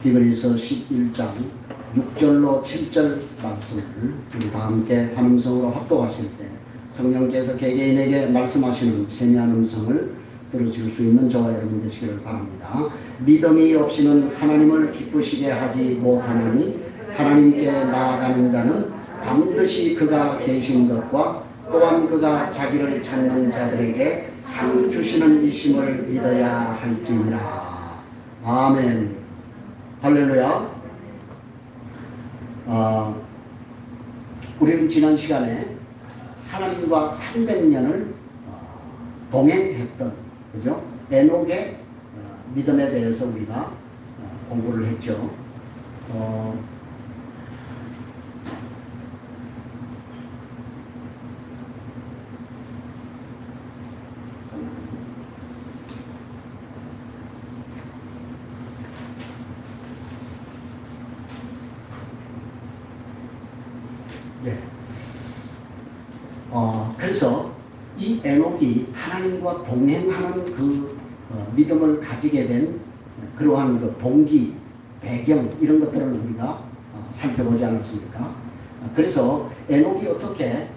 히브리서 11장 6절로 7절 말씀을 우리 다 함께 한 음성으로 합독하실 때 성령께서 개개인에게 말씀하시는 세미한 음성을 들으실 수 있는 저와 여러분 되시기를 바랍니다. 믿음이 없이는 하나님을 기쁘시게 하지 못하느니 하나님께 나아가는 자는 반드시 그가 계신 것과 또한 그가 자기를 찾는 자들에게 상 주시는 이심을 믿어야 할지니라. 아멘. 할렐루야. 우리는 지난 시간에 하나님과 300년을 동행했던, 그죠? 에녹의 믿음에 대해서 우리가 공부를 했죠. 네. 그래서 이 에녹이 하나님과 동행하는 그 믿음을 가지게 된 그러한 그 동기, 배경 이런 것들을 우리가 살펴보지 않았습니까? 그래서 에녹이 어떻게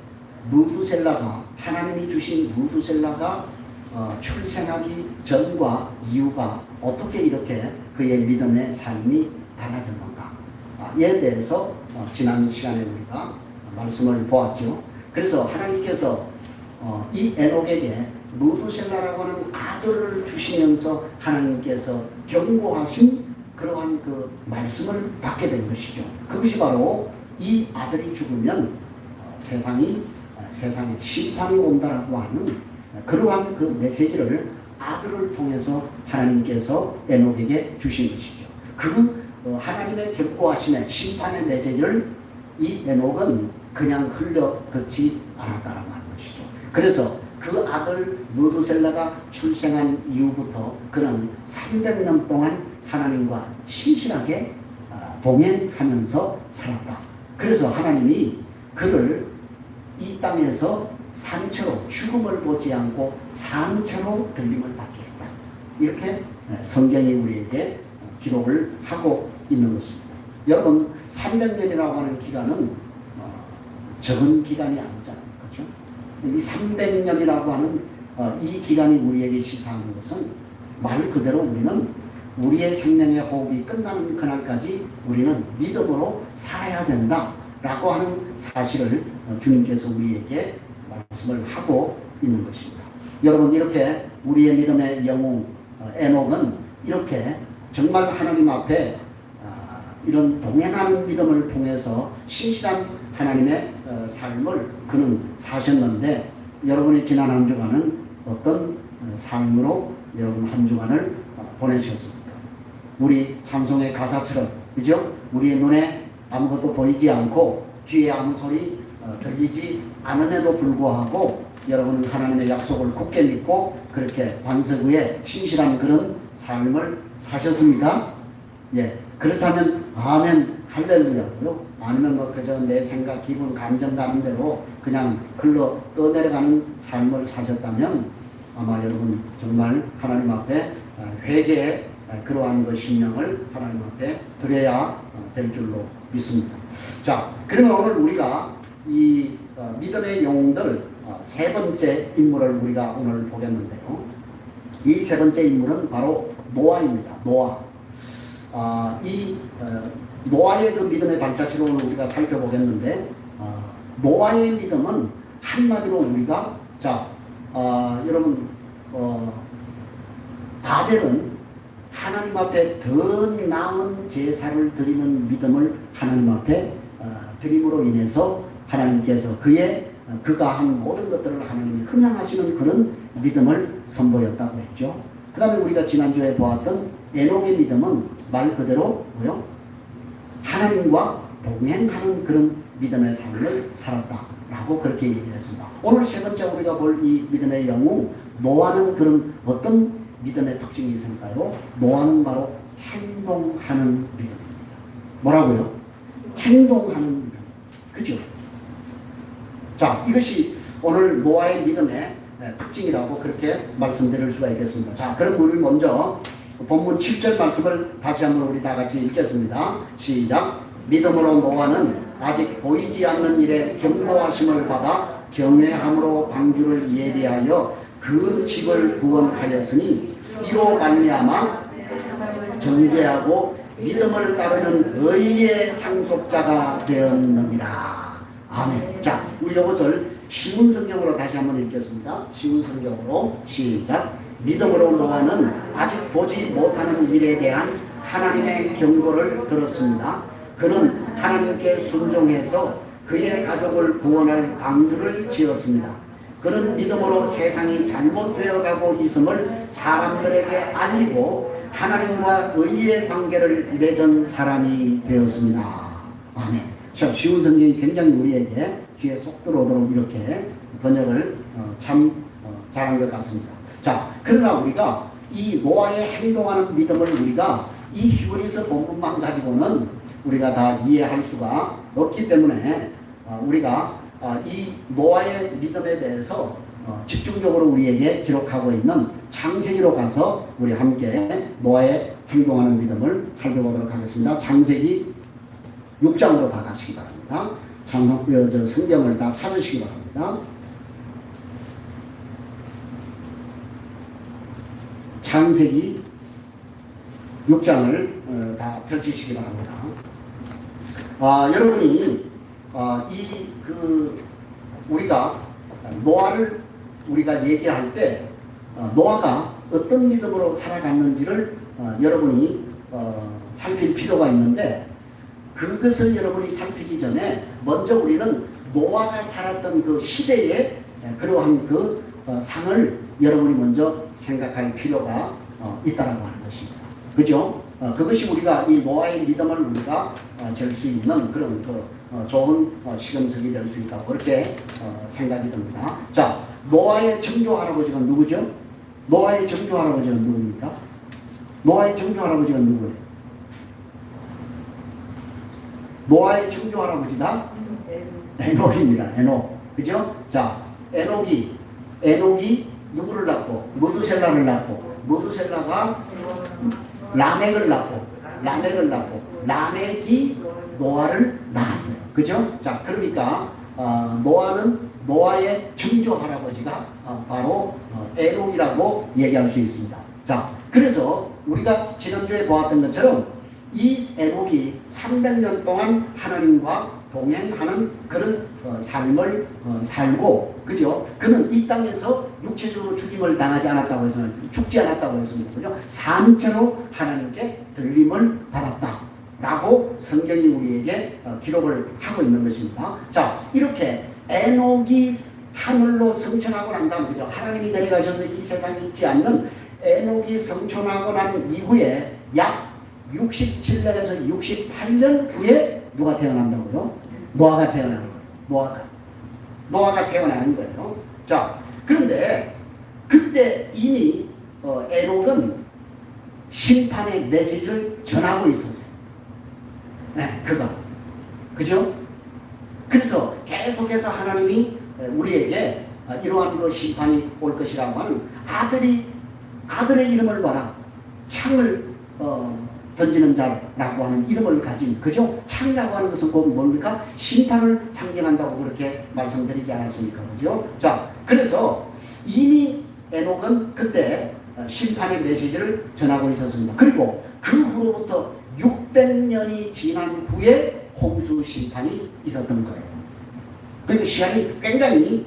무두셀라가 하나님이 주신 무두셀라가 출생하기 전과 이후가 어떻게 이렇게 그의 믿음의 삶이 달라졌는가? 이에 대해서 지난 시간에 우리가 말씀을 보았죠. 그래서 하나님께서 이 에녹에게 무두셀라라고 하는 아들을 주시면서 하나님께서 경고하신 그러한 그 말씀을 받게 된 것이죠. 그것이 바로 이 아들이 죽으면 세상에 심판이 온다라고 하는 그러한 그 메시지를 아들을 통해서 하나님께서 에녹에게 주신 것이죠. 그 하나님의 경고하심의 심판의 메시지를 이 에녹은 그냥 흘려 듣지 않았다라고 하는 것이죠. 그래서 그 아들 무두셀라가 출생한 이후부터 그는 300년 동안 하나님과 신실하게 동행하면서 살았다. 그래서 하나님이 그를 이 땅에서 산채로 죽음을 보지 않고 산채로 들림을 받게 했다. 이렇게 성경이 우리에게 기록을 하고 있는 것입니다. 여러분 300년이라고 하는 기간은 적은 기간이 아니잖아요. 그렇죠? 이 300년이라고 하는 이 기간이 우리에게 시사하는 것은 말 그대로 우리는 우리의 생명의 호흡이 끝나는 그날까지 우리는 믿음으로 살아야 된다라고 하는 사실을 주님께서 우리에게 말씀을 하고 있는 것입니다. 여러분 이렇게 우리의 믿음의 영웅 에녹은 이렇게 정말 하나님 앞에 이런 동행하는 믿음을 통해서 신실한 하나님의 삶을 그는 사셨는데 여러분이 지난 한 주간은 어떤 삶으로 여러분 한 주간을 보내셨습니까? 우리 찬송의 가사처럼 그죠? 우리의 눈에 아무것도 보이지 않고 귀에 아무 소리 들리지 않음에도 불구하고 여러분은 하나님의 약속을 굳게 믿고 그렇게 반석 위에 신실한 그런 삶을 사셨습니까? 예. 그렇다면 아멘 할렐루야고요. 아니면 뭐 그저 내 생각, 기분, 감정 가는 대로 그냥 흘러 떠내려가는 삶을 사셨다면 아마 여러분 정말 하나님 앞에 회개의 그러한 그 심령을 하나님 앞에 드려야 될 줄로 믿습니다. 자, 그러면 오늘 우리가 이 믿음의 영웅들 세 번째 인물을 우리가 오늘 보겠는데요. 이 세 번째 인물은 바로 노아입니다. 노아의 그 믿음의 발자취를 오늘 우리가 살펴보겠는데 노아의 믿음은 한마디로 우리가 여러분 아벨은 하나님 앞에 더 나은 제사를 드리는 믿음을 하나님 앞에 드림으로 인해서 하나님께서 그가 한 모든 것들을 하나님이 흥양하시는 그런 믿음을 선보였다고 했죠. 그 다음에 우리가 지난주에 보았던 에녹의 믿음은 말 그대로 뭐요? 하나님과 동행하는 그런 믿음의 삶을 살았다라고 그렇게 얘기했습니다. 오늘 세 번째 우리가 볼 이 믿음의 영웅 노아는 그런 어떤 믿음의 특징이 있을까요? 노아는 바로 행동하는 믿음입니다. 뭐라고요? 행동하는 믿음. 그죠? 자, 이것이 오늘 노아의 믿음의 특징이라고 그렇게 말씀드릴 수가 있겠습니다. 자, 그럼 우리 먼저 본문 7절 말씀을 다시 한번 우리 다 같이 읽겠습니다. 시작. 믿음으로 노아는 아직 보이지 않는 일에 경고하심을 받아 경외함으로 방주를 예비하여 그 집을 구원하였으니 이로 말미암아 정죄하고 믿음을 따르는 의의 상속자가 되었느니라. 아멘. 자, 우리 이것을 쉬운 성경으로 다시 한번 읽겠습니다. 쉬운 성경으로 시작. 믿음으로 노아는 아직 보지 못하는 일에 대한 하나님의 경고를 들었습니다. 그는 하나님께 순종해서 그의 가족을 구원할 방주를 지었습니다. 그는 믿음으로 세상이 잘못되어 가고 있음을 사람들에게 알리고 하나님과 의의 관계를 맺은 사람이 되었습니다. 아멘. 자, 쉬운 성경이 굉장히 우리에게 귀에 쏙 들어오도록 이렇게 번역을 잘한 것 같습니다. 자, 그러나 우리가 이 노아의 행동하는 믿음을 우리가 이 히브리서 본문만 가지고는 우리가 다 이해할 수가 없기 때문에 우리가 이 노아의 믿음에 대해서 집중적으로 우리에게 기록하고 있는 창세기로 가서 우리 함께 노아의 행동하는 믿음을 살펴보도록 하겠습니다. 창세기 6장으로 다 가시기 바랍니다. 성경을 다 찾으시기 바랍니다. 창세기 6장을 다 펼치시기 바랍니다. 여러분이 우리가 노아를 우리가 얘기할 때 노아가 어떤 믿음으로 살아갔는지를 여러분이 살필 필요가 있는데, 그것을 여러분이 살피기 전에 먼저 우리는 노아가 살았던 그 시대의 그러한 그 상을 여러분이 먼저 생각할 필요가 있다라고 하는 것입니다. 그죠? 그것이 우리가 이 노아의 믿음을 우리가 잴 수 있는 그런 좋은 시금석이 될 수 있다고 그렇게 생각이 듭니다. 자, 노아의 정조 할아버지가 누구죠? 노아의 정조 할아버지가 누굽니까? 노아의 정조 할아버지가 누구예요? 노아의 정조 할아버지가 에녹입니다. 에녹. 그죠? 자, 에녹이 누구를 낳고? 무두셀라를 낳고, 무두셀라가 라멕을 낳고, 라멕이 노아를 낳았어요. 그죠? 자, 그러니까 노아의 정조 할아버지가 바로 에녹이라고 얘기할 수 있습니다. 자, 그래서 우리가 지난주에 보았던 것처럼 이 에녹이 300년 동안 하나님과 동행하는 그런 삶을 살고, 그죠? 그는 이 땅에서 육체적으로 죽임을 당하지 않았다고 해서 죽지 않았다고 했습니다. 그죠? 산채로 하나님께 들림을 받았다라고 성경이 우리에게 기록을 하고 있는 것입니다. 자, 이렇게 에녹이 하늘로 성천하고 난 다음, 그죠? 하나님이 내려가셔서 이 세상에 있지 않는 에녹이 성천하고 난 이후에 약 67년에서 68년 후에 누가 태어난다고요? 노아가 태어나는 거예요. 노아가 태어나는 거예요. 자, 그런데 그때 이미 에녹은 심판의 메시지를 전하고 있었어요. 네, 그죠? 그래서 계속해서 하나님이 우리에게 이러한 그 심판이 올 것이라고 하는 아들의 이름을 봐라. 창을 던지는 자라고 하는 이름을 가진, 그죠? 창이라고 하는 것은 곧 뭡니까? 심판을 상징한다고 그렇게 말씀드리지 않았습니까? 그죠? 자, 그래서 이미 에녹은 그때 심판의 메시지를 전하고 있었습니다. 그리고 그 후로부터 600년이 지난 후에 홍수 심판이 있었던 거예요. 그러니까 시간이 굉장히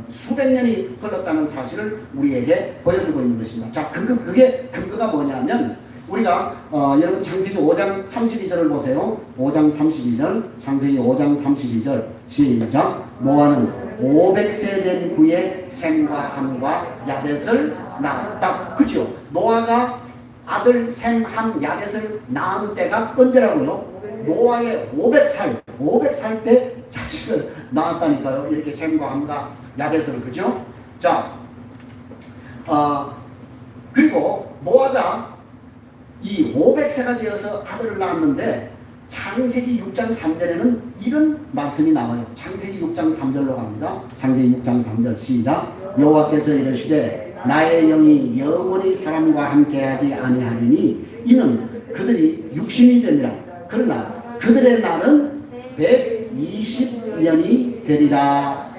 수백 년이 흘렀다는 사실을 우리에게 보여주고 있는 것입니다. 자, 그게 근거가 뭐냐면, 우리가 여러분 창세기 5장 32절을 보세요. 5장 32절, 창세기 5장 32절 시작. 노아는 500세 된 후에 셈과 함과 야벳을 낳았다. 그죠? 노아가 아들 셈, 함, 야벳을 낳은 때가 언제라고요? 노아의 500살 때 자식을 낳았다니까요. 이렇게 셈과 함과 야벳을. 그죠? 자, 그리고 노아가 이 500세가 되어서 아들을 낳았는데 창세기 6장 3절에는 이런 말씀이 나와요. 창세기 6장 3절로 갑니다. 창세기 6장 3절 시작. 여호와께서 이르시되 나의 영이 영원히 사람과 함께하지 아니하리니 이는 그들이 육신이 되니라. 그러나 그들의 날은 120년이 되리라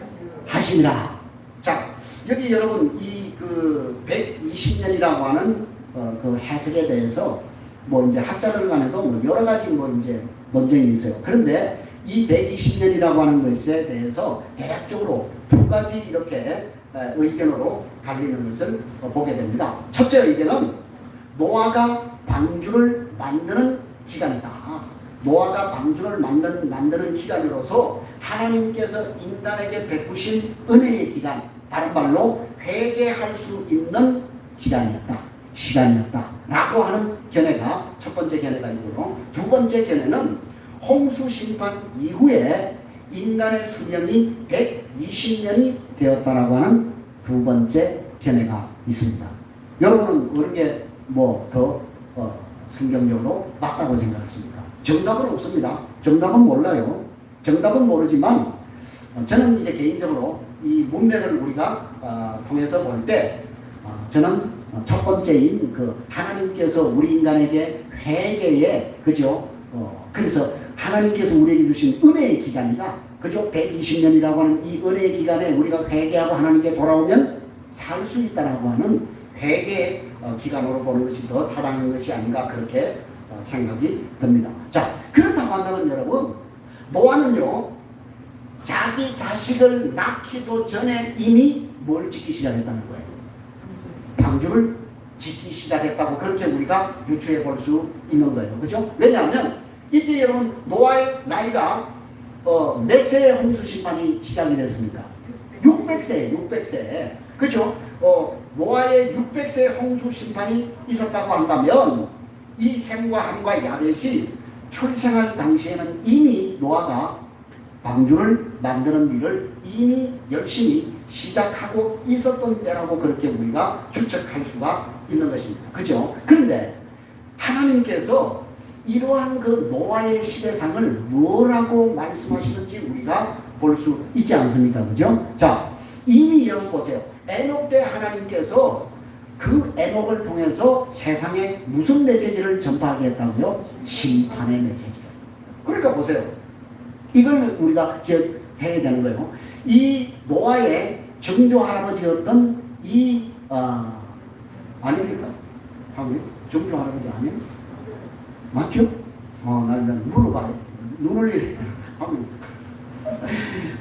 하시니라. 자, 여기 여러분 이 그 120년이라고 하는 그 해석에 대해서 뭐 이제 학자들 간에도 뭐 여러 가지 뭐 이제 논쟁이 있어요. 그런데 이 120년이라고 하는 것에 대해서 대략적으로 두 가지 이렇게 의견으로 갈리는 것을 보게 됩니다. 첫째 의견은 노아가 방주를 만드는 기간이다. 노아가 방주를 만드는 기간으로서 하나님께서 인간에게 베푸신 은혜의 기간, 다른 말로 회개할 수 있는 기간이었다. 시간이었다. 라고 하는 견해가 첫 번째 견해가 있고요. 두 번째 견해는 홍수 심판 이후에 인간의 수명이 120년이 되었다라고 하는 두 번째 견해가 있습니다. 여러분은 그렇게 뭐 더 성경적으로 맞다고 생각하십니까? 정답은 없습니다. 정답은 몰라요. 정답은 모르지만 저는 이제 개인적으로 이 문맥을 우리가 통해서 볼 때 저는 첫 번째인 그 하나님께서 우리 인간에게 회개에 그죠? 그래서 하나님께서 우리에게 주신 은혜의 기간이다. 그죠? 120년이라고 하는 이 은혜의 기간에 우리가 회개하고 하나님께 돌아오면 살 수 있다라고 하는 회개의 기간으로 보는 것이 더 타당한 것이 아닌가 그렇게 생각이 듭니다. 자, 그렇다고 한다면 여러분, 노아는요 자기 자식을 낳기도 전에 이미 뭘 짓기 시작했다는 거예요. 방주를 짓기 시작했다고 그렇게 우리가 유추해 볼 수 있는 거예요. 그죠? 왜냐하면 이때 여러분 노아의 나이가 몇 세에 홍수 심판이 시작이 됐습니까? 600세. 그죠? 노아의 600세 홍수 심판이 있었다고 한다면 이 셈과 함과 야벳이 출생할 당시에는 이미 노아가 방주를 만드는 일을 이미 열심히 시작하고 있었던 때라고 그렇게 우리가 추측할 수가 있는 것입니다. 그죠? 그런데 하나님께서 이러한 그 노아의 시대상을 뭐라고 말씀하시는지 우리가 볼 수 있지 않습니까? 그죠? 자, 이미 여기 보세요. 에녹 때 하나님께서 그 에녹을 통해서 세상에 무슨 메시지를 전파하겠다고요? 심판의 메시지. 그러니까 보세요. 이걸 우리가 기억해야 되는 거예요. 이 노아의 정조 할아버지였던 이 아닙니까? 정조 할아버지 아니에요? 맞죠? 난 물어봐야 돼. 눈을 이렇게 하면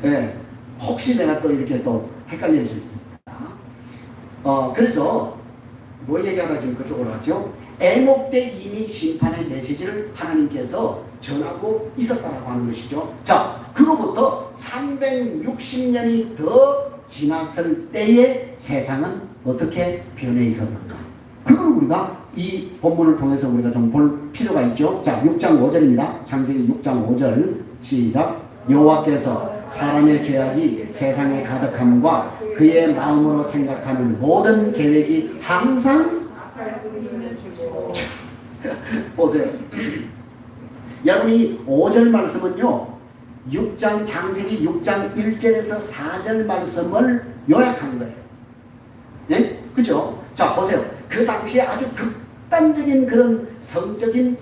네, 혹시 내가 또 이렇게 또 헷갈릴 수 있습니다. 그래서 뭐 얘기하다 지금 그쪽으로 갔죠? 에녹 때 이미 심판의 메시지를 하나님께서 전하고 있었다라고 하는 것이죠. 자, 그로부터 360년이 더 지났을 때의 세상은 어떻게 변해 있었는가? 그걸 우리가 이 본문을 통해서 우리가 좀 볼 필요가 있죠. 자, 6장 5절입니다. 창세기 6장 5절 시작. 여호와께서 사람의 죄악이 세상에 가득함과 그의 마음으로 생각하는 모든 계획이 항상 보세요. 여러분이 5절 말씀은요 6장 창세기 6장 1절에서 4절 말씀을 요약한 거예요. 네? 그죠? 자, 보세요. 그 당시에 아주 극단적인 그런 성적인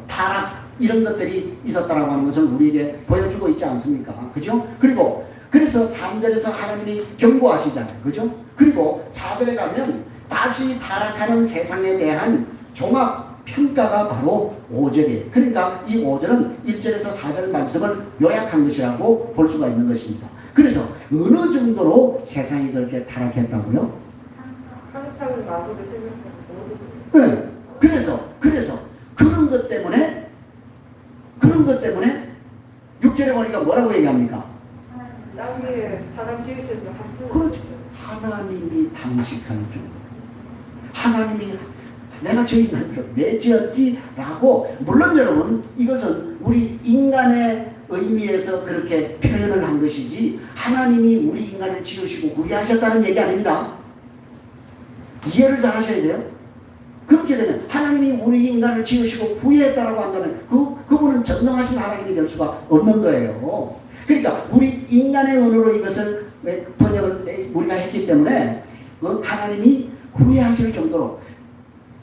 타락 이런 것들이 있었다라고 하는 것을 우리에게 보여주고 있지 않습니까? 그죠? 그리고 그래서 3절에서 하나님이 경고하시잖아요. 그죠? 그리고 4절에 가면 다시 타락하는 세상에 대한 종합 평가가 바로 5절이에요. 그러니까 이 5절은 1절에서 4절 말씀을 요약한 것이라고 볼 수가 있는 것입니다. 그래서 어느 정도로 세상이 그렇게 타락했다고요? 항상 마음으로 생각하고 네. 그래서 그런 것 때문에 6절에 보니까 뭐라고 얘기합니까? 땅에 사람 지으셔서 그렇죠. 하나님이 단식할 줄. 하나님이 내가 저 인간을 왜 지었지? 라고 물론 여러분 이것은 우리 인간의 의미에서 그렇게 표현을 한 것이지 하나님이 우리 인간을 지으시고 구애하셨다는 얘기 아닙니다. 이해를 잘 하셔야 돼요. 그렇게 되면 하나님이 우리 인간을 지으시고 구애했다라고 한다면 그분은 전능하신 하나님이 될 수가 없는 거예요. 그러니까 우리 인간의 언어로 이것을 번역을 우리가 했기 때문에 하나님이 후회하실 정도로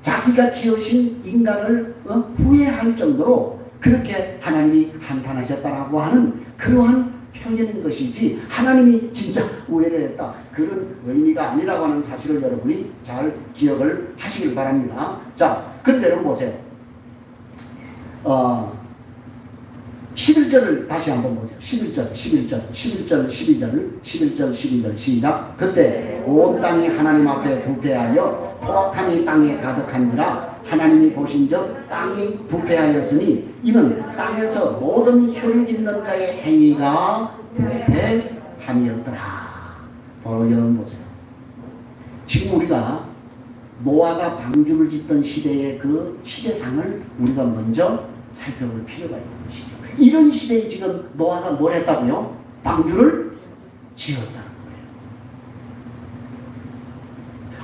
자기가 지으신 인간을 후회할 정도로 그렇게 하나님이 한탄하셨다라고 하는 그러한 표현인 것이지 하나님이 진짜 우회를 했다 그런 의미가 아니라고 하는 사실을 여러분이 잘 기억을 하시길 바랍니다. 자, 그런데 여러분 보세요. 11절을 다시 한번 보세요. 11절, 12절 시작. 그때 온 땅이 하나님 앞에 부패하여 포악함이 땅에 가득한지라 하나님이 보신즉 땅이 부패하였으니 이는 땅에서 모든 혈육 있는 자의 행위가 부패함이었더라. 바로 여러분 보세요. 지금 우리가 노아가 방주를 짓던 시대의 그 시대상을 우리가 먼저 살펴볼 필요가 있는 것이죠. 이런 시대에 지금 노아가 뭘 했다고요? 방주를 지었다는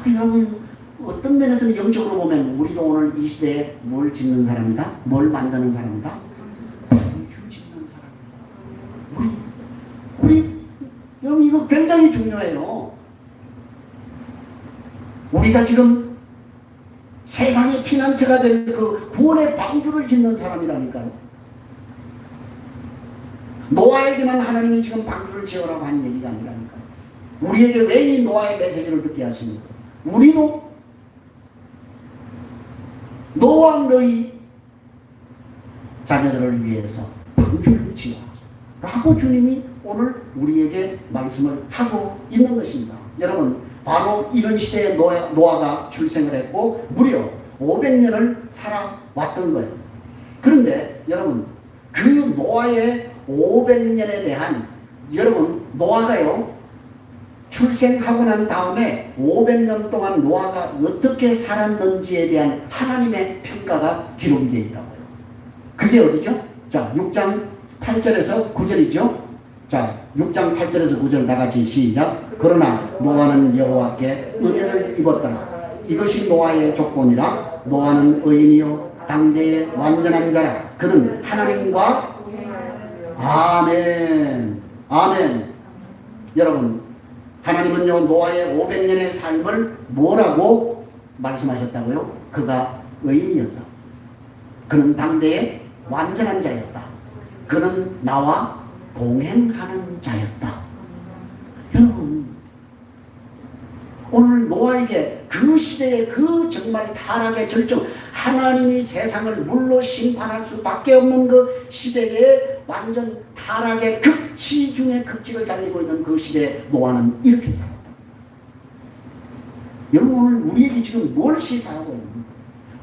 거예요. 여러분 어떤 면에서는 영적으로 보면 우리도 오늘 이 시대에 뭘 짓는 사람이다? 뭘 만드는 사람이다? 방주 짓는 사람이다. 우리 여러분 이거 굉장히 중요해요. 우리가 지금 세상의 피난처가 될 그 구원의 방주를 짓는 사람이라니까요. 노아에게만 하나님이 지금 방주를 지으라고 한 얘기가 아니라니까요. 우리에게 왜 이 노아의 메시지를 듣게 하십니까? 우리도 너와 너희 자녀들을 위해서 방주를 지어 라고 주님이 오늘 우리에게 말씀을 하고 있는 것입니다. 여러분 바로 이런 시대에 노아가 출생을 했고 무려 500년을 살아왔던 거예요. 그런데 여러분 그 노아의 500년에 대한 여러분 노아가요 출생하고 난 다음에 500년 동안 노아가 어떻게 살았는지에 대한 하나님의 평가가 기록이 되어 있다고요. 그게 어디죠? 자 6장 8절에서 9절이죠. 자 6장 8절에서 9절 나같이 시작. 그러나 노아는 여호와께 은혜를 입었더라. 이것이 노아의 조건이라. 노아는 의인이요 당대의 완전한 자라. 그는 하나님과 아멘 아멘. 여러분 하나님은요 노아의 500년의 삶을 뭐라고 말씀하셨다고요? 그가 의인이었다. 그는 당대의 완전한 자였다. 그는 나와 동행하는 자였다. 여러분 오늘 노아에게 그 시대의 그 정말 타락의 절정 하나님이 세상을 물로 심판할 수밖에 없는 그 시대에 완전 타락의 극치 중에 극치를 달리고 있는 그 시대에 노아는 이렇게 살았다. 여러분 오늘 우리에게 지금 뭘 시사하고 있는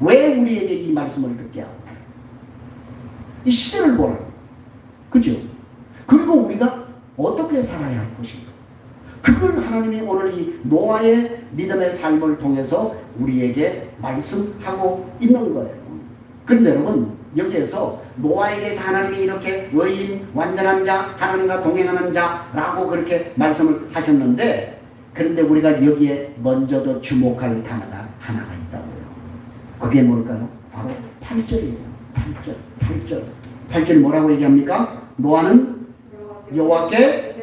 거예요? 왜 우리에게 이 말씀을 듣게 하고 이 시대를 보라고 그죠? 그리고 우리가 어떻게 살아야 할 것인가 그걸 하나님이 오늘 이 노아의 믿음의 삶을 통해서 우리에게 말씀하고 있는 거예요. 그런데 여러분 여기에서 노아에게서 하나님이 이렇게 의인, 완전한 자, 하나님과 동행하는 자라고 그렇게 말씀을 하셨는데 그런데 우리가 여기에 먼저 더 주목할 단어가 하나가 있다고요. 그게 뭘까요? 바로 8절이에요. 8절 뭐라고 얘기합니까? 노아는 여호와께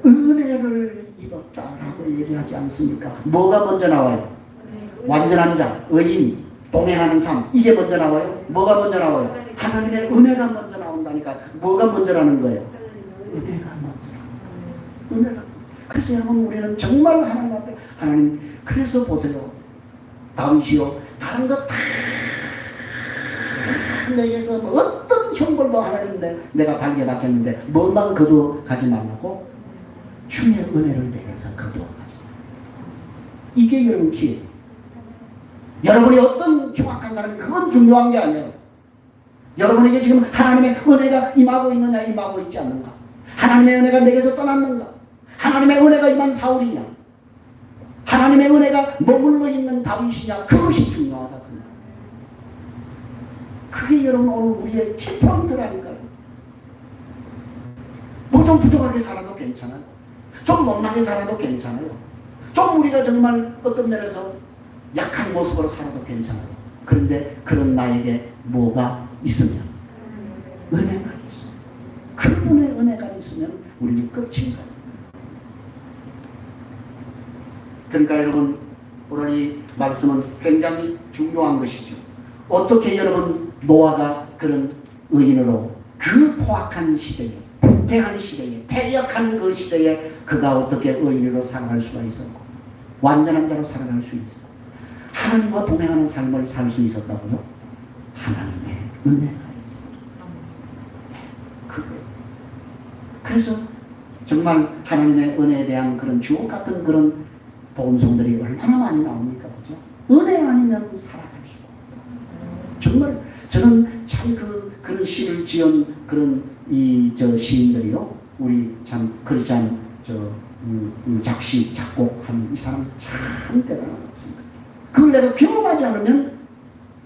은혜를 입었다라고 얘기하지 않습니까? 뭐가 먼저 나와요? 완전한 자, 의인, 동행하는 삶 이게 먼저 나와요? 뭐가 먼저 나와요? 하나님의 은혜가 먼저 나온다니까. 뭐가 먼저라는 거예요? 은혜가 먼저. 은혜가. 그래서 여러분 우리는 정말 하나님 앞에 하나님 그래서 보세요. 다윗이요 다른 거 다 내게서 뭐 어떤 형벌도 하나님 내가 달게 받겠는데 뭐만 거두가지 말라고 주의 은혜를 내게서 거두어가지. 이게 여러분 기회. 여러분이 어떤 흉악한 사람이 그건 중요한 게 아니에요. 여러분에게 지금 하나님의 은혜가 임하고 있느냐 임하고 있지 않는가. 하나님의 은혜가 내게서 떠났는가. 하나님의 은혜가 임한 사울이냐 하나님의 은혜가 머물러 있는 다윗이냐 그것이 중요하다. 그게 여러분 오늘 우리의 키포인트라니까요. 뭐 좀 부족하게 살아도 괜찮아요. 좀 못나게 살아도 괜찮아요. 좀 우리가 정말 어떤 면에서 약한 모습으로 살아도 괜찮아요. 그런데 그런 나에게 뭐가 있으면 은혜가 있어요. 그분의 은혜가 있으면 우리는 끝인 거예요. 그러니까 여러분 오늘 이 말씀은 굉장히 중요한 것이죠. 어떻게 여러분 노아가 그런 의인으로 그 포악한 시대에, 불행한 시대에, 패역한 그 시대에 그가 어떻게 의인으로 살아갈 수가 있었고 완전한 자로 살아갈 수 있었고 하나님과 동행하는 삶을 살 수 있었다고요? 하나님의 은혜가 있었다. 그래서 정말 하나님의 은혜에 대한 그런 주옥 같은 그런 복음성들이 얼마나 많이 나옵니까? 그죠? 은혜 아니면 살아갈 수가 없다. 정말 저는 참 그런 시를 지은 그런 시인들이요. 우리 참 크리스찬 작시, 작곡한 이 사람 참 대단하다고 생각해요. 그걸 내가 경험하지 않으면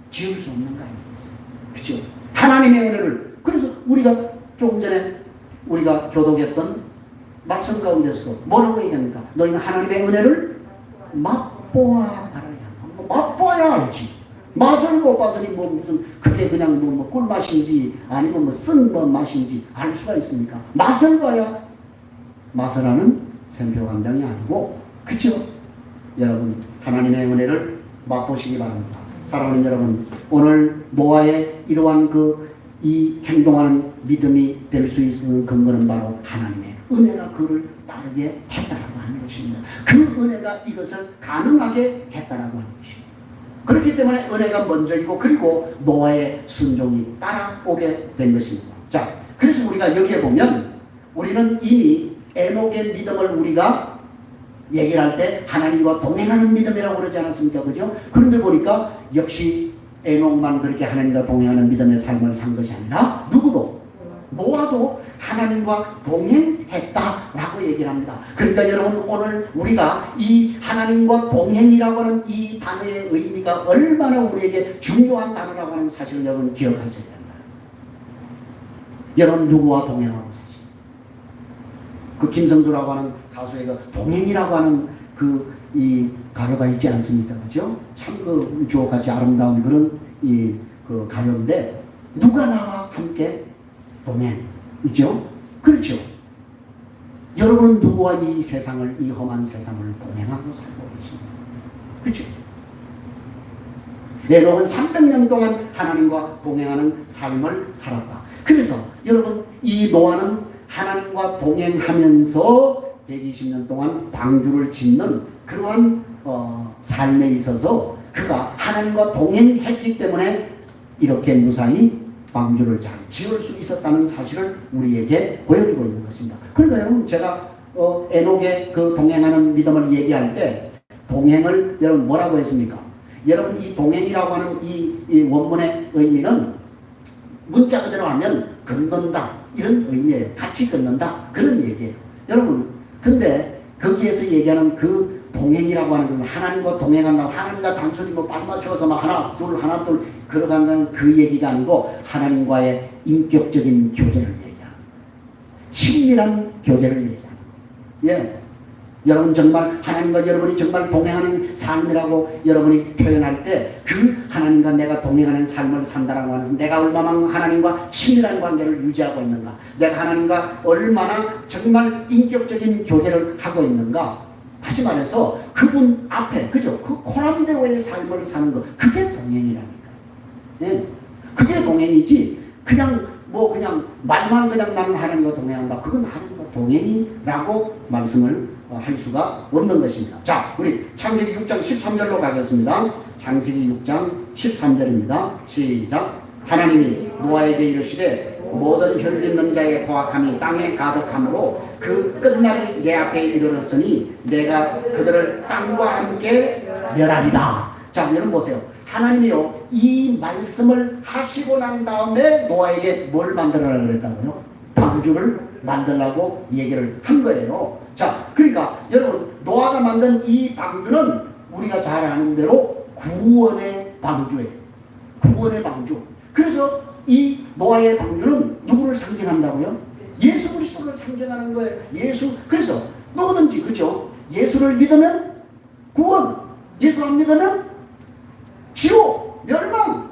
지을 수 없는 거 아니겠어요? 그죠? 하나님의 은혜를. 그래서 우리가 조금 전에 우리가 교독했던 말씀 가운데서도 뭐라고 얘기합니까? 너희는 하나님의 은혜를 맛보아 알아야 한다. 맛보아야 알지. 맛을 못 봤으니 무슨 그게 그냥 꿀맛인지 아니면 쓴 맛인지 알 수가 있습니까? 맛을 봐야 맛을 아는 샘표광장이 아니고, 그렇죠? 여러분 하나님의 은혜를 맛보시기 바랍니다. 사랑하는 여러분, 오늘 노아의 이러한 이 행동하는 믿음이 될 수 있는 근거는 바로 하나님의 은혜가 그를 따르게 했다라고 하는 것입니다. 그 은혜가 이것을 가능하게 했다라고 하는 것입니다. 그렇기 때문에 은혜가 먼저이고 그리고 노아의 순종이 따라오게 된 것입니다. 자, 그래서 우리가 여기에 보면 우리는 이미 에녹의 믿음을 우리가 얘기를 할 때 하나님과 동행하는 믿음이라고 그러지 않았습니까? 그죠? 그런데 보니까 역시 에녹만 그렇게 하나님과 동행하는 믿음의 삶을 산 것이 아니라 누구도 노아도 하나님과 동행했다라고 얘기를 합니다. 그러니까 여러분 오늘 우리가 이 하나님과 동행이라고 하는 이 단어의 의미가 얼마나 우리에게 중요한 단어라고 하는 사실을 여러분 기억하셔야 됩니다. 여러분 누구와 동행하고 사실 그 김성수라고 하는 가수의 동행이라고 하는 이 가요가 있지 않습니까? 그죠? 참 주옥같이 아름다운 그런 그 가요인데 누가 나와 함께 동행이죠? 그렇죠? 여러분은 누구와 이 세상을, 이 험한 세상을 동행하고 살고 계십니까? 그렇죠? 에녹은 300년 동안 하나님과 동행하는 삶을 살았다. 그래서 여러분 이 노아는 하나님과 동행하면서 120년 동안 방주를 짓는 그러한 삶에 있어서 그가 하나님과 동행했기 때문에 이렇게 무사히 방주를 잘 지을 수 있었다는 사실을 우리에게 보여주고 있는 것입니다. 그러니까 여러분 제가 에녹의 그 동행하는 믿음을 얘기할 때 동행을 여러분 뭐라고 했습니까? 여러분 이 동행이라고 하는 이 원문의 의미는 문자 그대로 하면 걷는다 이런 의미예요. 같이 걷는다 그런 얘기예요. 여러분 근데 거기에서 얘기하는 그 동행이라고 하는 것은 하나님과 동행한다고 하나님과 단순히 발 맞추어서 막 하나 둘 걸어간다는 그 얘기가 아니고 하나님과의 인격적인 교제를 얘기하는 친밀한 교제를 얘기하는 예. 여러분 정말 하나님과 여러분이 정말 동행하는 삶이라고 여러분이 표현할 때 그 하나님과 내가 동행하는 삶을 산다라고 하는 것은 내가 얼마나 하나님과 친밀한 관계를 유지하고 있는가, 내가 하나님과 얼마나 정말 인격적인 교제를 하고 있는가. 다시 말해서 그분 앞에 그죠? 그 코람대로의 삶을 사는 것 그게 동행이라니까요. 예. 그게 동행이지 그냥 그냥 말만 그냥 나는 하나님과 동행한다. 그건 하나님과 동행이라고 말씀을 할 수가 없는 것입니다. 자, 우리 창세기 6장 13절로 가겠습니다. 창세기 6장 13절입니다. 시작. 하나님이 노아에게 이르시되 모든 혈기 있는 자의 포악함이 땅에 가득함으로 그 끝날이 내 앞에 이르렀으니 내가 그들을 땅과 함께 멸하리라. 자, 여러분 보세요. 하나님이요 이 말씀을 하시고 난 다음에 노아에게 뭘 만들어라 그랬다고요? 방주를 만들라고 얘기를 한 거예요. 자, 그러니까 여러분 노아가 만든 이 방주는 우리가 잘 아는 대로 구원의 방주예요. 구원의 방주. 그래서 이 노아의 방주는 누구를 상징한다고요? 예수 그리스도를 상징하는 거예요. 예수. 그래서 누구든지 그죠? 예수를 믿으면 구원, 예수 안 믿으면 지옥, 멸망.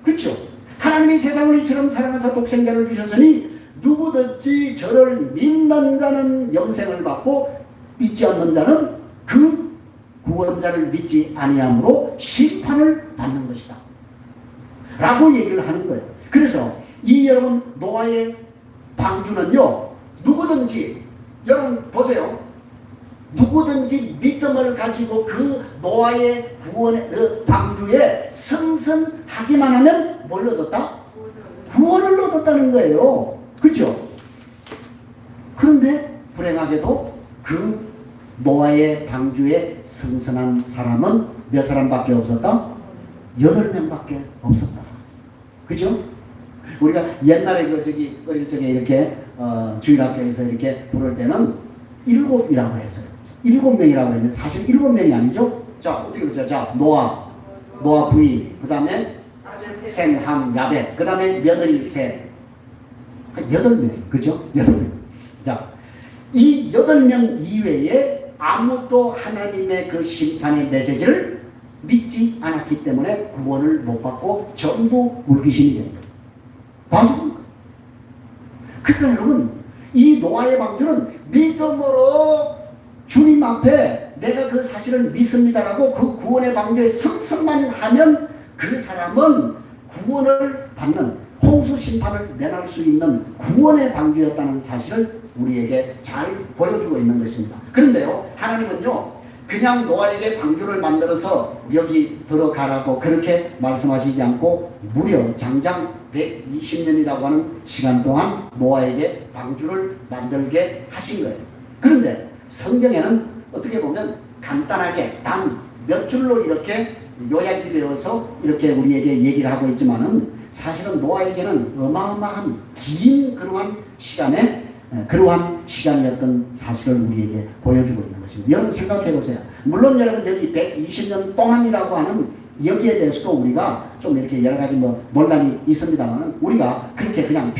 그렇죠? 하나님이 세상을 이처럼 사랑하사 독생자를 주셨으니 누구든지 저를 믿는 자는 영생을 받고 믿지 않는 자는 그 구원자를 믿지 아니함으로 심판을 받는 것이다 라고 얘기를 하는 거예요. 그래서 이 여러분 노아의 방주는요, 누구든지 여러분 보세요. 누구든지 믿음을 가지고 그 노아의 구원의 그 방주에 승선하기만 하면 뭘 얻었다? 구원을 얻었다는 거예요. 그렇죠? 그런데 불행하게도 그 노아의 방주에 승선한 사람은 몇 사람밖에 없었다? 8명밖에 없었다. 그죠? 우리가 옛날에 어릴 적에 이렇게 주일학교에서 이렇게 부를 때는 7이라고 했어요. 7명이라고 했는데 사실 7명이 아니죠? 자, 어떻게 보자. 자, 노아 부인, 그 다음에 셈, 함, 야벳, 그 다음에 며느리 셋. 8명, 그죠? 8명. 자, 이 8명 이외에 아무도 하나님의 그 심판의 메시지를 믿지 않았기 때문에 구원을 못 받고 전부 물귀신이 된 거예요. 다 죽은 거예요. 그러니까 여러분, 이 노아의 방주는 믿음으로 주님 앞에 내가 그 사실을 믿습니다라고 그 구원의 방주에 성성만 하면 그 사람은 구원을 받는, 홍수 심판을 면할 수 있는 구원의 방주였다는 사실을 우리에게 잘 보여주고 있는 것입니다. 그런데요, 하나님은요, 그냥 노아에게 방주를 만들어서 여기 들어가라고 그렇게 말씀하시지 않고 무려 장장 120년이라고 하는 시간 동안 노아에게 방주를 만들게 하신 거예요. 그런데 성경에는 어떻게 보면 간단하게 단 몇 줄로 이렇게 요약이 되어서 이렇게 우리에게 얘기를 하고 있지만은 사실은 노아에게는 어마어마한 긴 그러한 시간이었던 사실을 우리에게 보여주고 있는 것입니다. 여러분 생각해 보세요. 물론 여러분 여기 120년 동안이라고 하는 여기에 대해서도 우리가 좀 이렇게 여러 가지 논란이 있습니다만 우리가 그렇게 그냥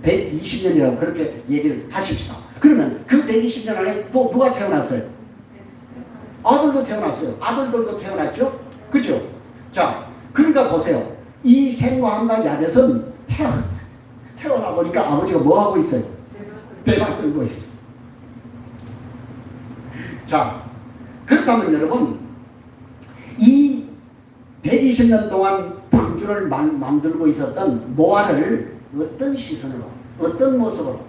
120년이라고 그렇게 얘기를 하십시다. 그러면 그 120년 안에 또 누가 태어났어요? 아들도 태어났어요. 아들들도 태어났죠? 그죠? 자, 그러니까 보세요. 이 셈과 함과 야벳은 태어나 보니까 아버지가 뭐 하고 있어요? 배만 끌고 있어요. 자, 그렇다면 여러분, 이 120년 동안 방주를 만들고 있었던 노아를 어떤 시선으로, 어떤 모습으로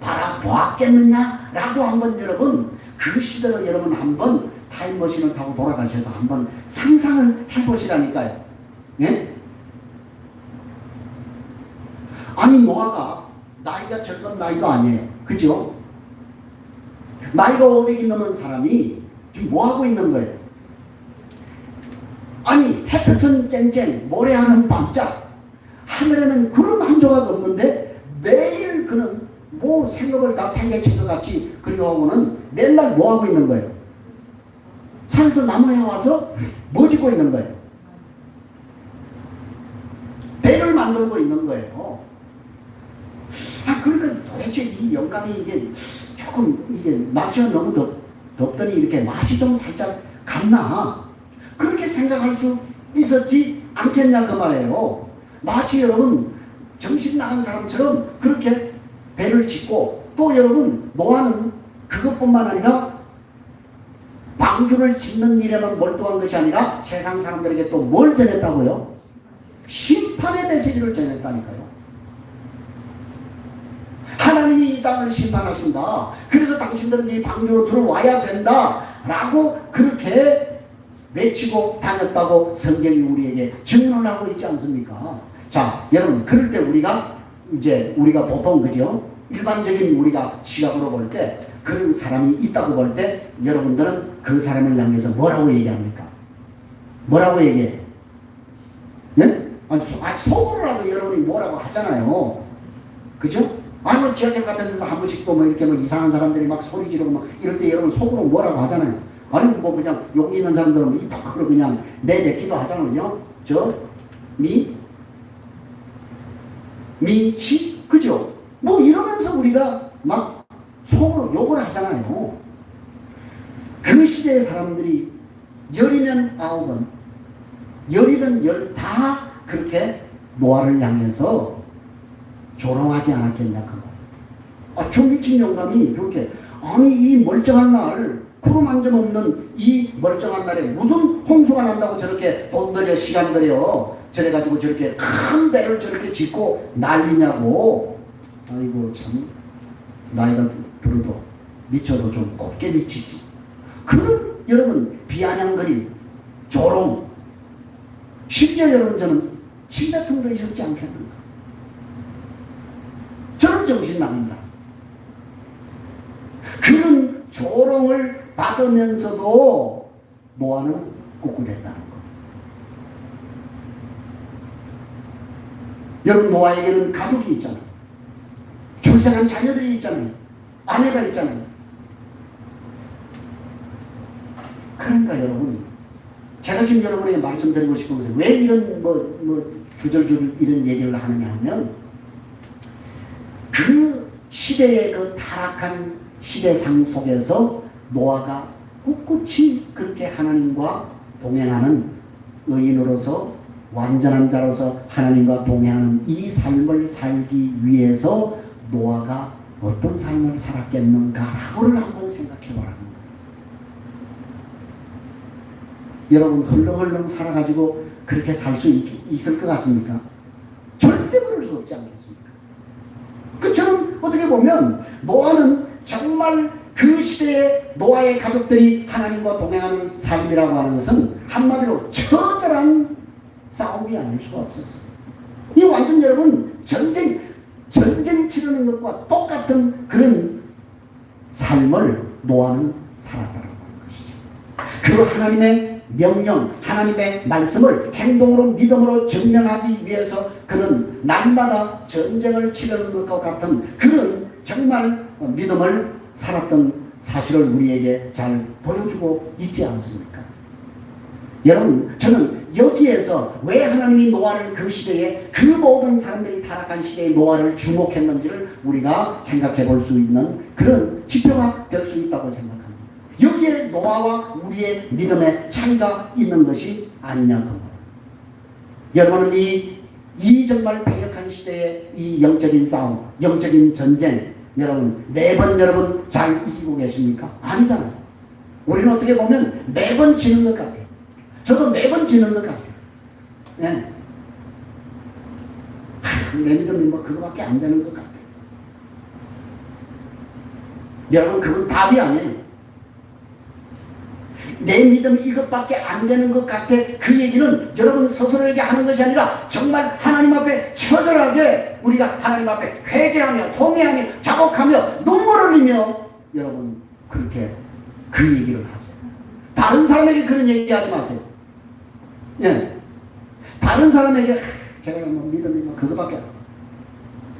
바라보았겠느냐라고 한번 여러분, 그 시대로 여러분 한번 타임머신을 타고 돌아가셔서 한번 상상을 해보시라니까요. 예? 아니, 노아가 나이가 젊은 나이도 아니에요. 그죠? 나이가 500이 넘은 사람이 지금 뭐 하고 있는 거예요? 아니, 햇볕은 쨍쨍, 모래하는 반짝, 하늘에는 구름 한 조각 없는데 매일 그는 뭐 생각을 다 팽개친 것 같이 그리고하고는 맨날 뭐 하고 있는 거예요? 산에서 나무에 와서 뭐 짓고 있는 거예요? 배를 만들고 있는 거예요. 그러니까 도대체 이 영감이 이게 조금 이게 날씨가 너무 덥더니 이렇게 맛이 좀 살짝 갔나? 그렇게 생각할 수 있었지 않겠냐 그 말이에요. 마치 여러분 정신 나간 사람처럼 그렇게 배를 짓고 또 여러분 노아는 그것뿐만 아니라 방주를 짓는 일에만 몰두한 것이 아니라 세상 사람들에게 또 뭘 전했다고요? 심판의 메시지를 전했다니까요. 하나님이 이 땅을 심판하신다. 그래서 당신들은 이 방주로 들어와야 된다. 라고 그렇게 외치고 다녔다고 성경이 우리에게 증언을 하고 있지 않습니까? 자, 여러분, 그럴 때 우리가 보통 그죠? 일반적인 우리가 시각으로 볼 때 그런 사람이 있다고 볼 때 여러분들은 그 사람을 향해서 뭐라고 얘기합니까? 뭐라고 얘기해요? 예? 속으로라도 여러분이 뭐라고 하잖아요. 그죠? 지하철 같은 데서 한 번씩 또 이렇게 이상한 사람들이 막 소리 지르고 이럴 때 여러분 속으로 뭐라고 하잖아요. 아니면 그냥 용기 있는 사람들은 입 밖으로 그냥 내뱉기도 하잖아요. 미치? 그죠? 이러면서 우리가 막 속으로 욕을 하잖아요. 그 시대의 사람들이 10이면 9은, 10이면 10 다 그렇게 노아를 향해서 조롱하지 않았겠냐, 그거. 좀 미친 영감이 그렇게, 이 멀쩡한 날, 구름 한 점 없는 이 멀쩡한 날에 무슨 홍수가 난다고 저렇게 돈 들여 시간 들여 저래가지고 저렇게 큰 배를 저렇게 짓고 난리냐고. 아이고 참 나이가 들어도 미쳐도 좀 곱게 미치지. 그런 여러분 비아냥거림 조롱 심지어 여러분 저는 침뱉음도 있었지 않겠는가. 저런 정신 나간 사람 그런 조롱을 받으면서도 노아는 꿋꿋했다는 거. 여러분 노아에게는 가족이 있잖아요. 출생한 자녀들이 있잖아요. 아내가 있잖아요. 그러니까 여러분 제가 지금 여러분에게 말씀드리고 싶은 것은 왜 이런 주절주절 이런 얘기를 하느냐 하면 그 시대의 그 타락한 시대상 속에서 노아가 꿋꿋이 그렇게 하나님과 동행하는 의인으로서 완전한 자로서 하나님과 동행하는 이 삶을 살기 위해서 노아가 어떤 삶을 살았겠는가라고를 한번 생각해 보라는 거예요. 여러분 헐렁헐렁 살아가지고 그렇게 살 수 있을 것 같습니까? 절대 그럴 수 없지 않겠습니까? 그처럼 어떻게 보면 노아는 정말 그 시대에 노아의 가족들이 하나님과 동행하는 삶이라고 하는 것은 한마디로 처절한 싸움이 아닐 수가 없었어요. 이 완전 여러분 전쟁 치르는 것과 똑같은 그런 삶을 노아는 살았다라고 하는 것이죠. 그 하나님의 명령, 하나님의 말씀을 행동으로 믿음으로 증명하기 위해서 그는 날마다 전쟁을 치르는 것과 같은 그런 정말 믿음을 살았던 사실을 우리에게 잘 보여주고 있지 않습니까? 여러분 저는 여기에서 왜 하나님이 노아를 그 시대에 그 모든 사람들이 타락한 시대에 노아를 주목했는지를 우리가 생각해 볼 수 있는 그런 지표가 될 수 있다고 생각합니다. 여기에 노아와 우리의 믿음의 차이가 있는 것이 아니냐고. 여러분은 이 정말 배역한 시대의 이 영적인 싸움, 영적인 전쟁 여러분 매번 여러분 잘 이기고 계십니까? 아니잖아요. 우리는 어떻게 보면 매번 지는 것 같아요. 저도 매번 지는 것 같아요. 네. 내 믿음이 그거밖에 안 되는 것 같아요. 여러분 그건 답이 아니에요. 내 믿음이 이것밖에 안 되는 것 같아. 그 얘기는 여러분 스스로에게 하는 것이 아니라 정말 하나님 앞에 처절하게 우리가 하나님 앞에 회개하며 통회하며 자복하며 눈물 흘리며 여러분 그렇게 그 얘기를 하세요. 다른 사람에게 그런 얘기하지 마세요. 예. 다른 사람에게 제가 믿음이 그거밖에 안 돼요.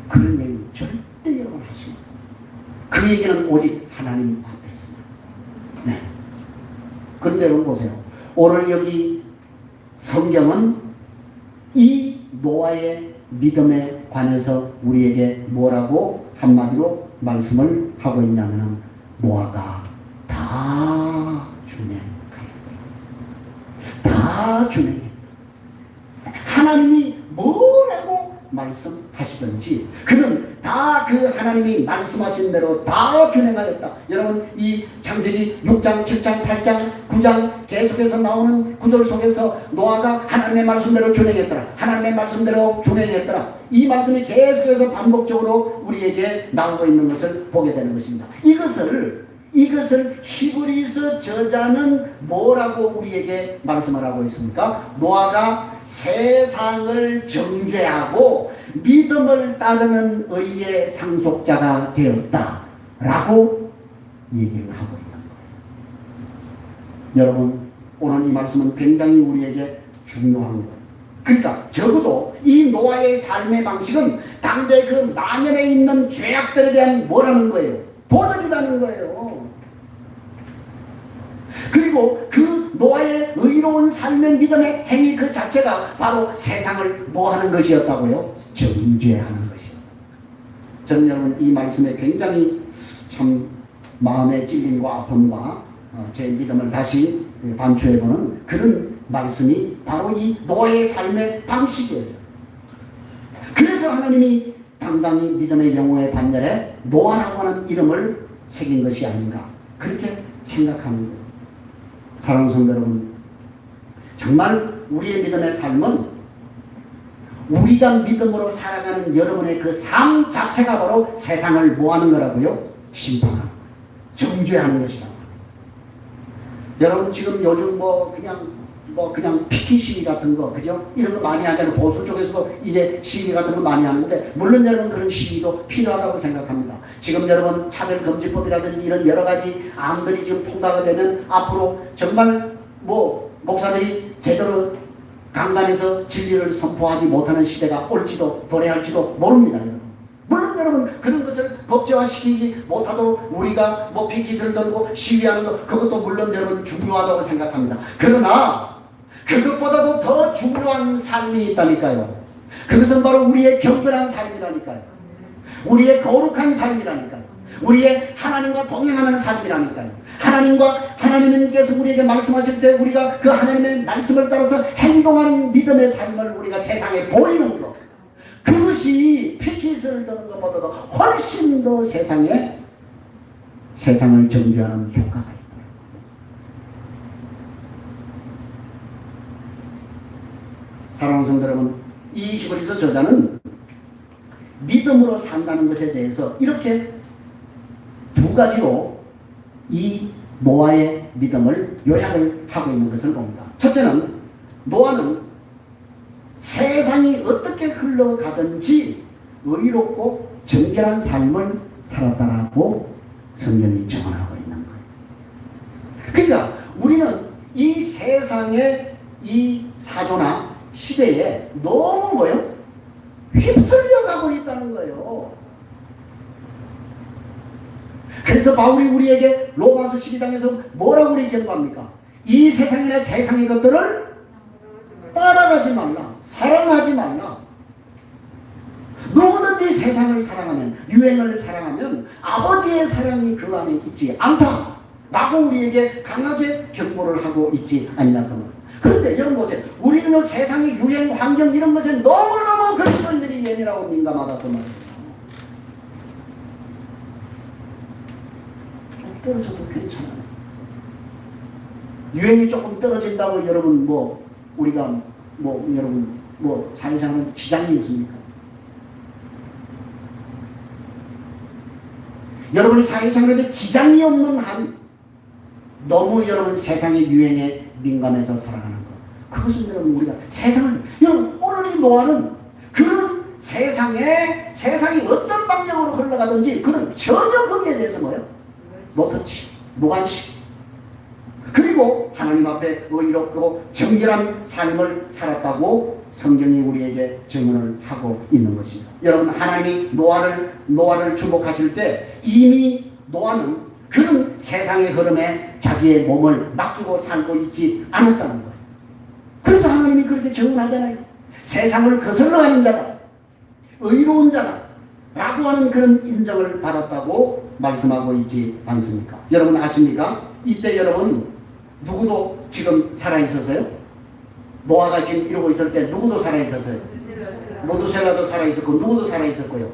그런 얘기 절대 여러분 하시면 그 얘기는 오직 하나님 앞에 있습니다. 네. 그런데 여러분 보세요. 오늘 여기 성경은 이 노아의 믿음에 관해서 우리에게 뭐라고 한마디로 말씀을 하고 있냐면 노아가 다 준행하였다. 다 준행했다. 하나님이 뭐라고 말씀하시든지 그는 다 그 하나님이 말씀하신 대로 다 준행하였다. 여러분 이 창세기 6장, 7장, 8장, 9장 계속해서 나오는 구절 속에서 노아가 하나님의 말씀대로 준행했더라. 하나님의 말씀대로 준행했더라. 이 말씀이 계속해서 반복적으로 우리에게 나오고 있는 것을 보게 되는 것입니다. 이것을 히브리서 저자는 뭐라고 우리에게 말씀을 하고 있습니까? 노아가 세상을 정죄하고 믿음을 따르는 의의 상속자가 되었다라고 얘기를 하고 있는 거예요. 여러분 오늘 이 말씀은 굉장히 우리에게 중요한 거예요. 그러니까 적어도 이 노아의 삶의 방식은 당대 그 만연에 있는 죄악들에 대한 뭐라는 거예요? 도전이라는 거예요. 그리고 그 노아의 의로운 삶의 믿음의 행위 그 자체가 바로 세상을 뭐하는 것이었다고요? 정죄하는 것이요. 저는 여러분 이 말씀에 굉장히 참 마음의 찔림과 아픔과 제 믿음을 다시 반추해보는 그런 말씀이 바로 이 노아의 삶의 방식이에요. 그래서 하나님이 당당히 믿음의 영웅의 반열에 노아라고 하는 이름을 새긴 것이 아닌가 그렇게 생각하는 거예요. 사랑하는 성도 여러분, 정말 우리의 믿음의 삶은 우리가 믿음으로 살아가는 여러분의 그 삶 자체가 바로 세상을 뭐 하는 거라고요? 심판하는, 정죄하는 것이라고. 여러분 지금 요즘 그냥 피켓 시위 같은 거, 그죠? 이런 거 많이 하잖아요. 보수 쪽에서도 이제 시위 같은 거 많이 하는데, 물론 여러분 그런 시위도 필요하다고 생각합니다. 지금 여러분 차별금지법이라든지 이런 여러 가지 안들이 지금 통과가 되면 앞으로 정말 목사들이 제대로 강단에서 진리를 선포하지 못하는 시대가 올지도 도래할지도 모릅니다. 여러분. 물론 여러분 그런 것을 법제화시키지 못하도록 우리가 피켓을 들고 시위하는 것, 그것도 물론 여러분 중요하다고 생각합니다. 그러나 그것보다도 더 중요한 삶이 있다니까요. 그것은 바로 우리의 경건한 삶이라니까요. 우리의 거룩한 삶이라니까요. 우리의 하나님과 동행하는 삶이라니까요. 하나님께서 우리에게 말씀하실 때 우리가 그 하나님의 말씀을 따라서 행동하는 믿음의 삶을 우리가 세상에 보이는 것, 그것이 피켓을 드는 것보다도 훨씬 더 세상을 정죄하는 효과가 있다. 사랑하는 성도 여러분, 이 히브리서 저자는 믿음으로 산다는 것에 대해서 이렇게 두 가지로 이 노아의 믿음을 요약을 하고 있는 것을 봅니다. 첫째는, 노아는 세상이 어떻게 흘러가든지 의롭고 정결한 삶을 살았다라고 성경이 증언하고 있는 거예요. 그러니까 우리는 이 세상의 이 사조나 시대에 너무 휩쓸려가고 있다는 거예요. 그래서 바울이 우리에게 로마서 12장에서 뭐라고 우리 경고합니까? 이 세상이나 세상의 것들을 따라가지 말라, 사랑하지 말라. 누구든지 세상을 사랑하면, 유행을 사랑하면 아버지의 사랑이 그 안에 있지 않다 라고 우리에게 강하게 경고를 하고 있지 않냐고. 그런데 여러분 보세요. 우리는 세상의 유행, 환경 이런 것에 너무너무 그리스도인들이 예민하고 민감하다 그 말이에요. 좀 떨어져도 괜찮아요. 유행이 조금 떨어진다고 여러분 우리가 여러분 사회생활에 지장이 있습니까? 여러분이 사회생활에 지장이 없는 한 너무 여러분 세상의 유행에 민감해서 살아가는 것, 그것은 여러분 우리가 여러분 오늘 이 노아는 그런 세상이 어떤 방향으로 흘러가든지 그런 전혀 거기에 대해서 노터치, 무관심, 그리고 하나님 앞에 의롭고 정결한 삶을 살았다고 성경이 우리에게 증언을 하고 있는 것입니다. 여러분, 하나님이 노아를 주목하실 때 이미 노아는 그런 세상의 흐름에 자기의 몸을 맡기고 살고 있지 않았다는 거예요. 그래서 하나님이 그렇게 증언하잖아요. 세상을 거슬러가는 자다, 의로운 자다 라고 하는 그런 인정을 받았다고 말씀하고 있지 않습니까? 여러분 아십니까? 이때 여러분 누구도 지금 살아있었어요? 노아가 지금 이러고 있을 때 누구도 살아있었어요? 모두셀라도 살아있었고 누구도 살아있었고요.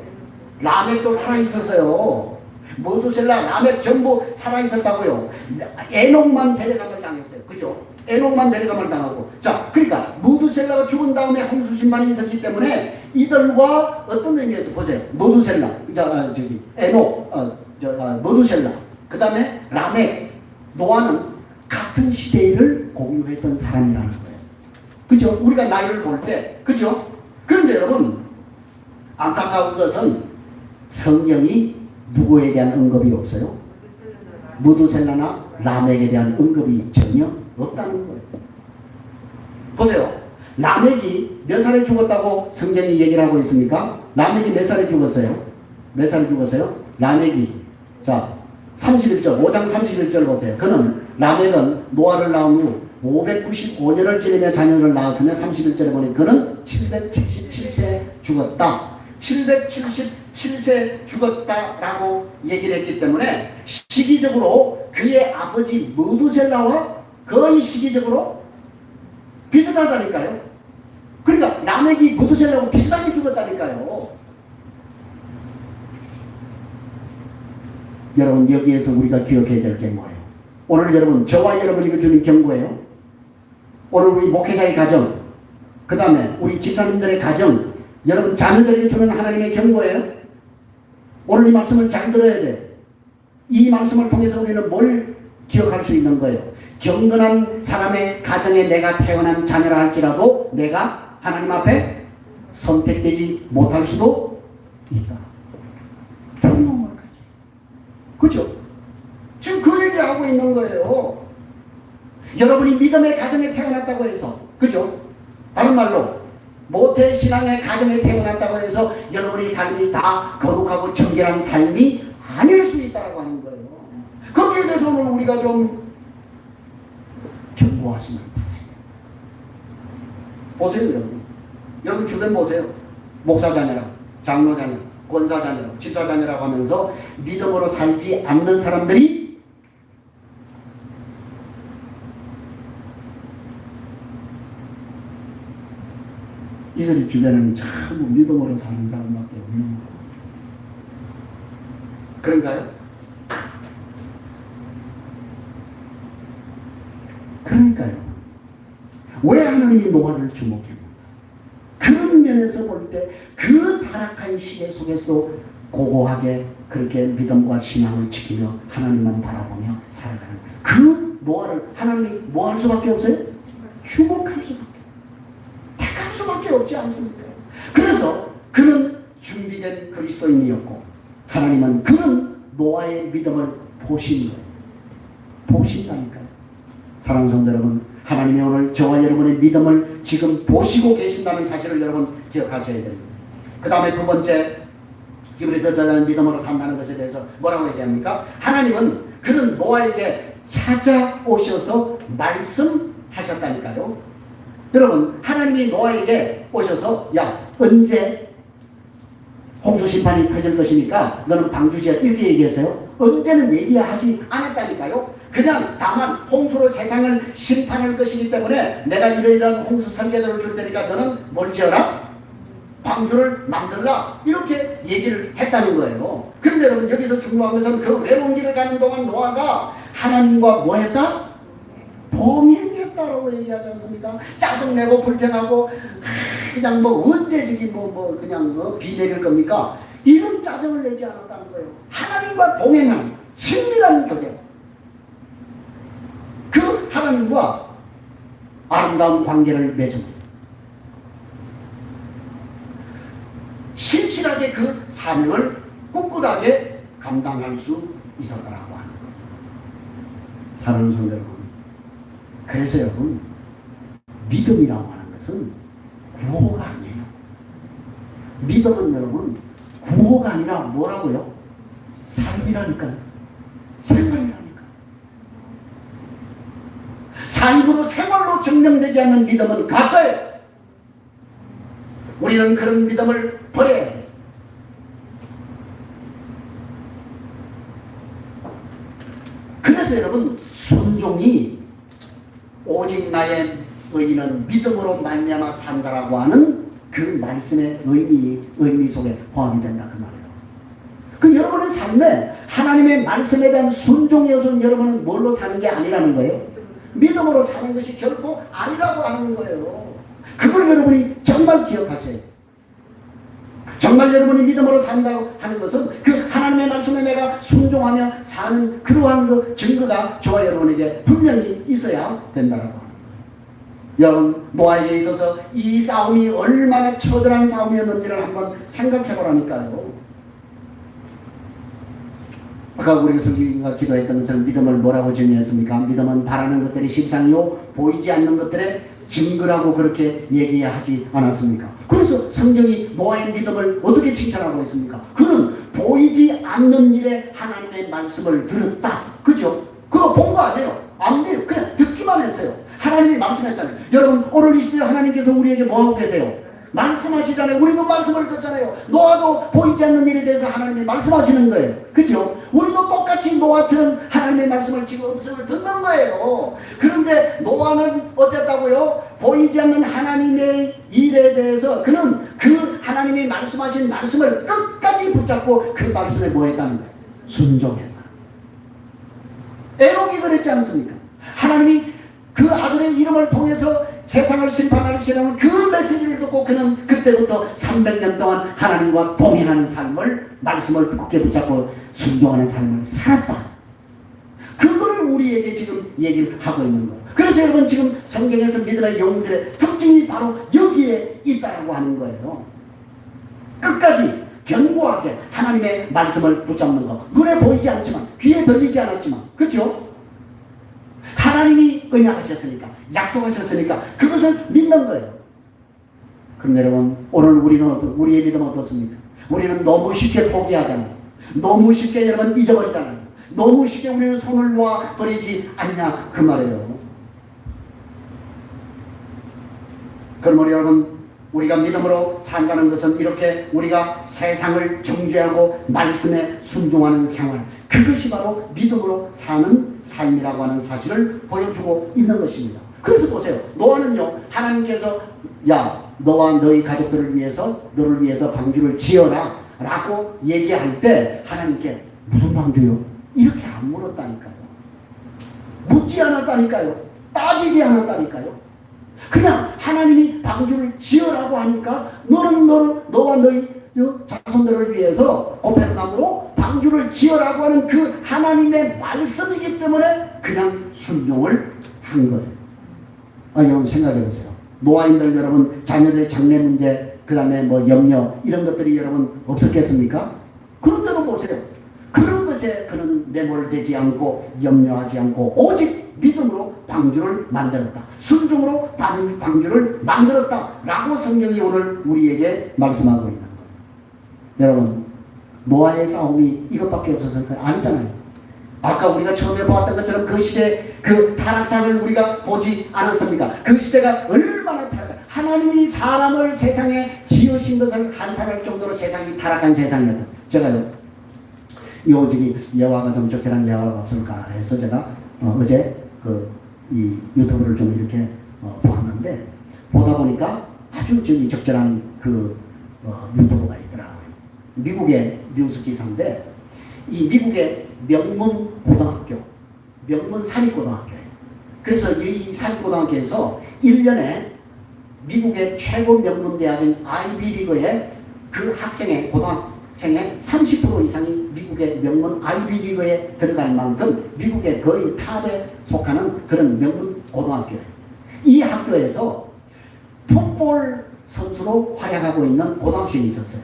라멕도 살아있었어요. 모두셀라, 라멕 전부 살아있었다고요. 에녹만 데려감을 당했어요. 그죠? 에녹만 데려감을 당하고. 자, 그러니까 모두셀라가 죽은 다음에 홍수신만이 있었기 때문에 이들과 어떤 의미에서 보세요. 모두셀라, 에녹, 모두셀라, 그 다음에 라멕, 노아는 같은 시대를 공유했던 사람이라는 거예요. 그죠? 우리가 나이를 볼 때, 그죠? 그런데 여러분, 안타까운 것은 성경이 누구에 대한 언급이 없어요? 무두셀라나 라멕에 대한 언급이 전혀 없다는 거예요. 보세요. 라멕이 몇 살에 죽었다고 성경이 얘기를 하고 있습니까? 라멕이 몇 살에 죽었어요? 몇 살에 죽었어요? 라멕이, 자, 31절, 5장 31절 보세요. 그는, 라멕은 노아를 낳은 후 595년을 지내며 자녀를 낳았으며 31절에 보니 그는 777세 죽었다. 777세 죽었다라고 얘기를 했기 때문에 시기적으로 그의 아버지 무두셀라와 거의 시기적으로 비슷하다니까요. 그러니까 라멕이 무두셀라하고 비슷하게 죽었다니까요. 여러분 여기에서 우리가 기억해야 될 게 뭐예요? 오늘 여러분, 저와 여러분이 주는 경고예요. 오늘 우리 목회자의 가정, 그 다음에 우리 집사님들의 가정, 여러분 자녀들에게 주는 하나님의 경고예요. 오늘 이 말씀을 잘 들어야 돼. 이 말씀을 통해서 우리는 뭘 기억할 수 있는 거예요? 경건한 사람의 가정에 내가 태어난 자녀라 할지라도 내가 하나님 앞에 선택되지 못할 수도 있다. 경험을 가져. 그죠? 지금 그 얘기하고 있는 거예요. 여러분이 믿음의 가정에 태어났다고 해서, 그죠? 다른 말로 모태신앙의 가정에 태어났다고 해서 여러분의 삶이 다 거룩하고 정결한 삶이 아닐 수 있다고 하는 거예요. 거기에 대해서 오늘 우리가 좀 경고하시면 바라요. 보세요, 여러분. 여러분 주변 보세요. 목사 자녀라, 장로 자녀, 권사 자녀, 집사 자녀라고 하면서 믿음으로 살지 않는 사람들이 이슬이 주변에는 전부 믿음으로 사는 사람밖에 없는 거예요. 그런가요? 그러니까요. 왜 하나님이 노아를 주목했는가? 그런 면에서 볼 때 그 타락한 시대 속에서도 고고하게 그렇게 믿음과 신앙을 지키며 하나님만 바라보며 살아가는 거예요. 그 노아를 하나님이 뭐 할 수밖에 없어요? 주목할 수밖에, 택할 수밖에 없지 않습니까? 그래서 그는 준비된 그리스도인이었고 하나님은 그는 노아의 믿음을 보신 거예요. 보신다니까요. 사랑하는 성도 여러분, 하나님이 오늘 저와 여러분의 믿음을 지금 보시고 계신다는 사실을 여러분 기억하셔야 됩니다. 그 다음에 두 번째, 히브리서 저자는 믿음으로 산다는 것에 대해서 뭐라고 얘기합니까? 하나님은 그는 노아에게 찾아오셔서 말씀하셨다니까요. 여러분, 하나님이 노아에게 오셔서 야, 언제 홍수 심판이 터질 것이니까 너는 방주지야, 이렇게 얘기했어요. 언제는 얘기하지 않았다니까요. 그냥 다만 홍수로 세상을 심판할 것이기 때문에 내가 이러이러한 홍수 설계도를 줄 테니까 너는 뭘 지어라? 방주를 만들라, 이렇게 얘기를 했다는 거예요. 그런데 여러분, 여기서 중요한 것은 그 외로운 길을 가는 동안 노아가 하나님과 뭐 했다? 동행했다라고 얘기하지 않습니까? 짜증내고 불평하고 그냥 뭐 언제적이 뭐 그냥 비 내릴 겁니까? 이런 짜증을 내지 않았다는 거예요. 하나님과 동행하는 친밀한 교제, 그 하나님과 아름다운 관계를 맺습니다. 신실하게 그 사명을 꿋꿋하게 감당할 수 있었다라고 하는 거예요. 사랑하는 성도 여러분, 그래서 여러분, 믿음이라고 하는 것은 구호가 아니에요. 믿음은 여러분 구호가 아니라 뭐라고요? 삶이라니까요. 생활이라니까. 삶으로 생활로 증명되지 않는 믿음은 가짜예요. 우리는 그런 믿음을 버려야 돼요. 그래서 여러분, 순종이 오직 나의 의인은 믿음으로 말미암아 산다라고 하는 그 말씀의 의미 속에 포함이 된다, 그 말이에요. 그 여러분의 삶에 하나님의 말씀에 대한 순종이어서 여러분은 뭘로 사는 게 아니라는 거예요. 믿음으로 사는 것이 결코 아니라고 하는 거예요. 그걸 여러분이 정말 기억하세요. 정말 여러분이 믿음으로 산다고 하는 것은 그 하나님의 말씀에 내가 순종하며 사는 그러한 그 증거가 저와 여러분에게 분명히 있어야 된다고 합니다. 여러분, 노아에게 있어서 이 싸움이 얼마나 처절한 싸움이었는지를 한번 생각해 보라니까요. 아까 우리가 성경과 기도했던 것처럼 믿음을 뭐라고 정의했습니까? 믿음은 바라는 것들의 실상이요 보이지 않는 것들의 증거라고 그렇게 얘기하지 않았습니까? 그래서 성경이 노아의 믿음을 어떻게 칭찬하고 있습니까? 그는 보이지 않는 일에 하나님의 말씀을 들었다. 그죠? 그거 본 거 아니에요. 안 돼요. 그냥 듣기만 했어요. 하나님이 말씀했잖아요. 여러분, 오늘 이 시대에 하나님께서 우리에게 뭐 하고 계세요? 말씀하시잖아요. 우리도 말씀을 듣잖아요. 노아도 보이지 않는 일에 대해서 하나님이 말씀하시는 거예요. 그죠? 우리도 똑같이 노아처럼 하나님의 말씀을 지금 음성을 듣는 거예요. 그런데 노아는 어땠다고요? 보이지 않는 하나님의 일에 대해서 그는 그 하나님이 말씀하신 말씀을 끝까지 붙잡고 그 말씀에 뭐 했다는 거예요? 순종했다. 에녹이 그랬지 않습니까? 하나님이 그 아들의 이름을 통해서 세상을 심판하시려는 그 메시지를 듣고 그는 그때부터 300년 동안 하나님과 동행하는 삶을, 말씀을 굳게 붙잡고 순종하는 삶을 살았다. 그걸 우리에게 지금 얘기를 하고 있는 거예요. 그래서 여러분 지금 성경에서 믿음의 영웅들의 특징이 바로 여기에 있다고 하는 거예요. 끝까지 견고하게 하나님의 말씀을 붙잡는 거. 눈에 보이지 않지만, 귀에 들리지 않았지만, 그렇죠? 하나님이 언약하셨으니까, 약속하셨으니까 그것을 믿는 거예요. 그럼 여러분 오늘 우리의 믿음은 어떻습니까? 우리는 너무 쉽게 포기하잖아요. 너무 쉽게 여러분 잊어버리잖아요. 너무 쉽게 우리는 손을 놓아버리지 않냐 그 말이에요. 그러므로 여러분 우리가 믿음으로 산다는 것은 이렇게 우리가 세상을 정죄하고 말씀에 순종하는 생활, 그것이 바로 믿음으로 사는 삶이라고 하는 사실을 보여주고 있는 것입니다. 그래서 보세요. 노아는요, 하나님께서 야 너와 너희 가족들을 위해서, 너를 위해서 방주를 지어라 라고 얘기할 때 하나님께 무슨 방주요? 이렇게 안 물었다니까요. 묻지 않았다니까요. 따지지 않았다니까요. 그냥 하나님이 방주를 지으라고 하니까 너와 너희 자손들을 위해서 고페르나무로 방주를 지으라고 하는 그 하나님의 말씀이기 때문에 그냥 순종을 한 거예요. 여러분 생각해 보세요. 노아인들 여러분 자녀들의 장래 문제, 그 다음에 뭐 염려 이런 것들이 여러분 없었겠습니까? 그런데도 보세요. 그런 것에 그는 매몰되지 않고 염려하지 않고 오직 믿음으로 방주를 만들었다. 순종으로 방주를 만들었다. 라고 성경이 오늘 우리에게 말씀하고 있는 거예요. 여러분 노아의 싸움이 이것밖에 없어서 아니잖아요. 아까 우리가 처음에 보았던 것처럼 그 시대 그 타락상을 우리가 보지 않았습니까? 그 시대가 얼마나 하나님이 사람을 세상에 지으신 것을 한탄할 정도로 세상이 타락한 세상이었다. 제가요 요직이 예화가 좀 적절한 예화가 없을까 해서 제가 어제 이 유튜브를 좀 이렇게 보았는데 보다 보니까 아주 적절한 유튜브가 있더라고요. 미국의 뉴스 기사인데 이 미국의 명문 고등학교, 명문 사립고등학교예요. 그래서 이 사립고등학교에서 1년에 미국의 최고 명문 대학인 아이비리그의 그 학생의 고등학생의 30% 이상이 미국의 명문 아이비리그에 들어갈 만큼 미국의 거의 탑에 속하는 그런 명문 고등학교예요. 이 학교에서 풋볼 선수로 활약하고 있는 고등학생이 있었어요.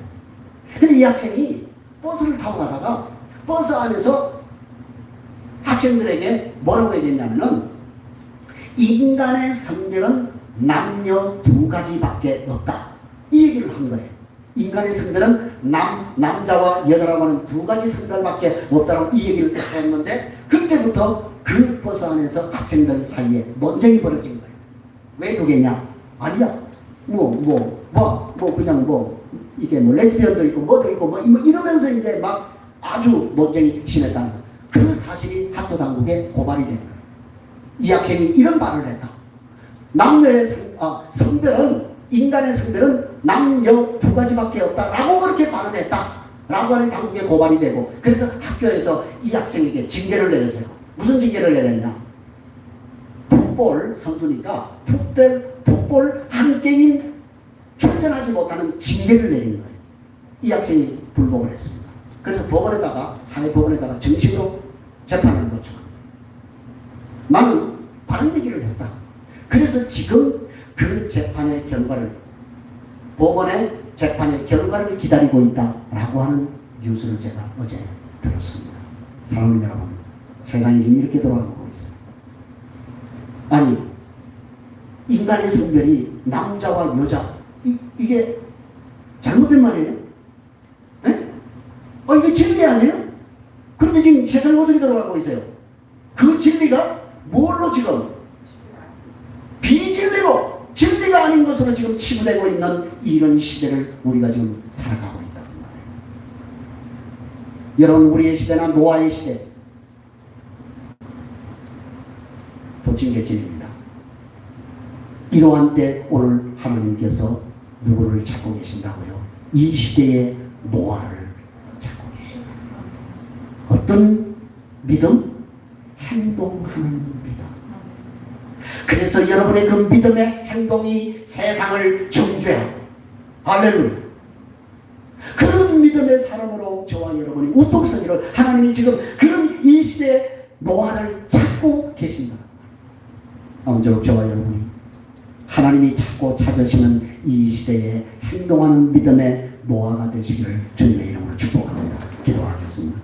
근데 이 학생이 버스를 타고 가다가 버스 안에서 학생들에게 뭐라고 얘기했냐면은 인간의 성별은 남녀 두 가지밖에 없다. 이 얘기를 한 거예요. 인간의 성별은 남자와 여자라고 하는 두 가지 성별밖에 없다고 이 얘기를 했는데 그때부터 그 버스 안에서 학생들 사이에 논쟁이 벌어진 거예요. 왜 두 개냐? 아니야. 그냥 이게 레즈비언도 있고 뭐도 있고 이러면서 이제 막 아주 논쟁이 심했다는 거예요. 그 사실이 학교 당국에 고발이 된 거예요. 이 학생이 이런 말을 했다. 남녀의 성별은, 인간의 성별은 남녀 두 가지밖에 없다라고 그렇게 말을 했다라고 하는 당국에 고발이 되고, 그래서 학교에서 이 학생에게 징계를 내렸어요. 무슨 징계를 내렸냐? 풋볼 선수니까 풋볼 한 게임 출전하지 못하는 징계를 내린 거예요. 이 학생이 불복을 했습니다. 그래서 법원에다가, 사회법원에다가 정식으로 재판을 거쳐갑니다. 나는 바른 얘기를 했다. 그래서 지금 그 재판의 결과를, 법원의 재판의 결과를 기다리고 있다라고 하는 뉴스를 제가 어제 들었습니다. 사랑하는 여러분, 세상이 지금 이렇게 돌아가고 있어요. 아니, 인간의 성별이 남자와 여자, 이게 잘못된 말이에요? 네? 이게 진리 아니에요? 그런데 지금 세상이 어떻게 돌아가고 있어요? 그 진리가 뭘로 지금? 비진리로, 진리가 아닌 것으로 지금 치부되고 있는 이런 시대를 우리가 지금 살아가고 있다는 말이에요. 여러분, 우리의 시대나 노아의 시대, 도찐개찐입니다. 이러한 때 오늘 하나님께서 누구를 찾고 계신다고요? 이 시대의 노아를 찾고 계신다. 어떤 믿음? 행동하는 믿음. 그래서 여러분의 그 믿음의 행동이 세상을 정죄하고, 할렐루야, 그런 믿음의 사람으로 저와 여러분이 우뚝 서기를 하나님이 지금 그런 이 시대의 노아를 찾고 계십니다. 아무쪼록 저와 여러분이 하나님이 찾고 찾으시는 이 시대에 행동하는 믿음의 노아가 되시기를 주님의 이름으로 축복합니다. 기도하겠습니다.